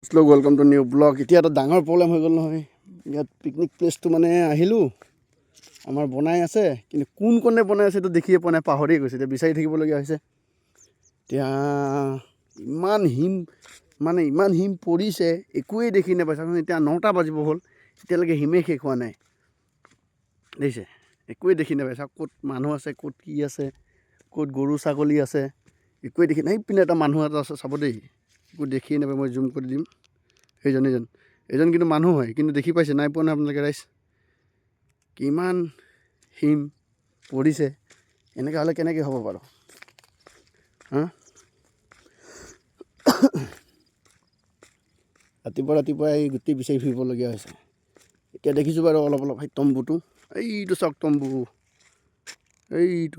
Slow welcome to new blog. এতিয়া এটা ডাঙৰ প্ৰব্লেম হৈ গ'ল নহয়। ইয়াত পিকনিক প্লেচটো মানে আহিলোঁ, আমাৰ বনাই আছে, কিন্তু কোন কোনে বনাই আছে সেইটো দেখিয়ে পোৱা নাই, পাহৰিয়ে গৈছে। এতিয়া বিচাৰি থাকিবলগীয়া হৈছে। এতিয়া ইমান হিম পৰিছে, একোৱেই দেখি নাপাইছে। এতিয়া 9টা বাজিব হ'ল, এতিয়ালৈকে হিমেই শেষ হোৱা নাই। দেখিছে, একোৱেই দেখি নাপাইছে। ক'ত মানুহ আছে, ক'ত কি আছে, ক'ত গৰু ছাগলী আছে, একোৱেই দেখি নাই। পিনে এটা মানুহ এটা আছে, চাব দেই, একো দেখিয়ে নাপায়। মই জুম কৰি দিম। এইজন কিন্তু মানুহ হয়, কিন্তু দেখি পাইছে নাই পোৱা নাই আপোনালোকে ৰাইজ? কিমান হিম পৰিছে, এনেকৈ হ'লে কেনেকৈ হ'ব বাৰু? ৰাতিপুৱা এই গোটেই বিচাৰি ফুৰিবলগীয়া হৈছে। এতিয়া দেখিছোঁ বাৰু অলপ সেই তম্বুটো, এইটো চাওক তম্বু, এইটো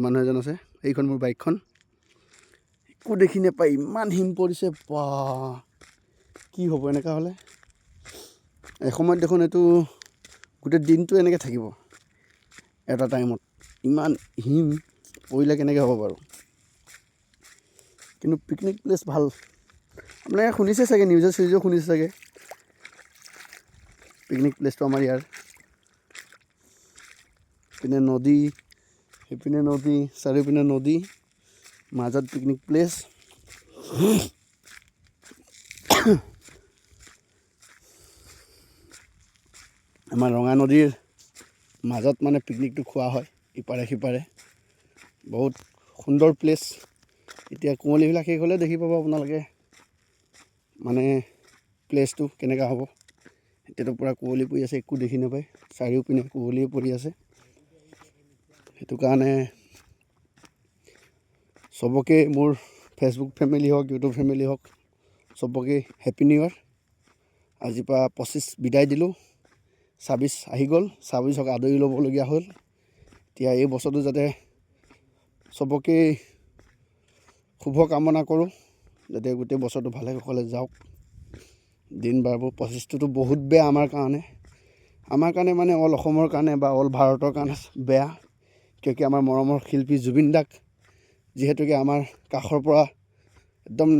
মানুহ এজন আছে। এইখন মোৰ বাইকখন, একো দেখি নাপায়, ইমান হিম পৰিছে। বা কি হ'ব এনেকুৱা হ'লে? এসময়ত দেখোন এইটো গোটেই দিনটো এনেকৈ থাকিব। এটা টাইমত ইমান হিম পৰিলে কেনেকৈ হ'ব বাৰু? কিন্তু পিকনিক প্লেচ ভাল, আপোনালোকে শুনিছে চাগে, নিউজে চিউজেও শুনিছে চাগে। পিকনিক প্লেচটো আমাৰ ইয়াৰ, পিনে নদী, সেইপিনে নদী, চাৰিওপিনে নদী, মাজত পিকনিক প্লেচ। আমাৰ ৰঙা নদীৰ মাজত মানে পিকনিকটো খোৱা হয়, ইপাৰে সিপাৰে। বহুত সুন্দৰ প্লেচ। এতিয়া কুঁৱলীবিলাক শেষ হ'লে দেখি পাব আপোনালোকে, মানে প্লেচটো কেনেকুৱা হ'ব। এতিয়াতো পূৰা কুঁৱলী পৰি আছে, একো দেখি নাপায়। চাৰিওপিনে কুঁৱলীয়ে পৰি আছে। সেইটো কাৰণে চবকে, মোৰ ফেচবুক ফেমিলি হওক, ইউটিউব ফেমিলি হওক, চবকে হেপ্পী নিউ ইয়েৰ। আজিৰ পৰা 25 বিদায় দিলোঁ, 26 আহি গ'ল। 26ক আদৰি ল'বলগীয়া হ'ল। এতিয়া এই বছৰটো যাতে চবকে শুভ কামনা কৰোঁ, যাতে গোটেই বছৰটো ভালে কুশলে যাওক। দিন বাৰবোৰ 25টোতো বহুত বেয়া আমাৰ কাৰণে মানে অল অসমৰ কাৰণে বা অল ভাৰতৰ কাৰণে বেয়া। কিয়কি আমাৰ মৰমৰ শিল্পী জুবিন দাক যিহেতুকে আমাৰ কাষৰ পৰা একদম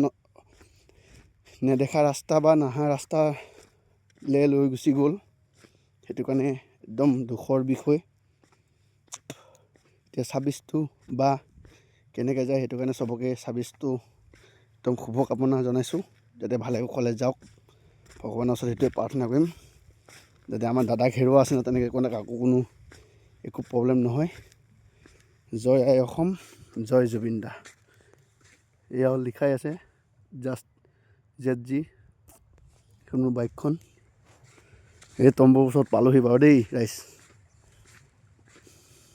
নেদেখা ৰাস্তা বা নাহা ৰাস্তালৈ লৈ গুচি গ'ল। সেইটো কাৰণে একদম দুখৰ বিষয়। এতিয়া 26টো বা কেনেকৈ যায়, সেইটো কাৰণে চবকে 26টো একদম শুভ কামনা জনাইছোঁ, যাতে ভালে কুশলে যাওক। ভগৱানৰ ওচৰত সেইটোৱে প্ৰাৰ্থনা কৰিম, যাতে আমাৰ দাদাক হেৰুৱা আছে ন, তেনেকৈ কাকো কোনো একো প্ৰব্লেম নহয়। জয় আই অসম, জয় জুবিন দা। এয়াও লিখাই আছে, জাষ্ট ZG। এখন মোৰ বাইকখন এই তম্বুৰ ওচৰত পালোহি বাৰু দেই ৰাইজ।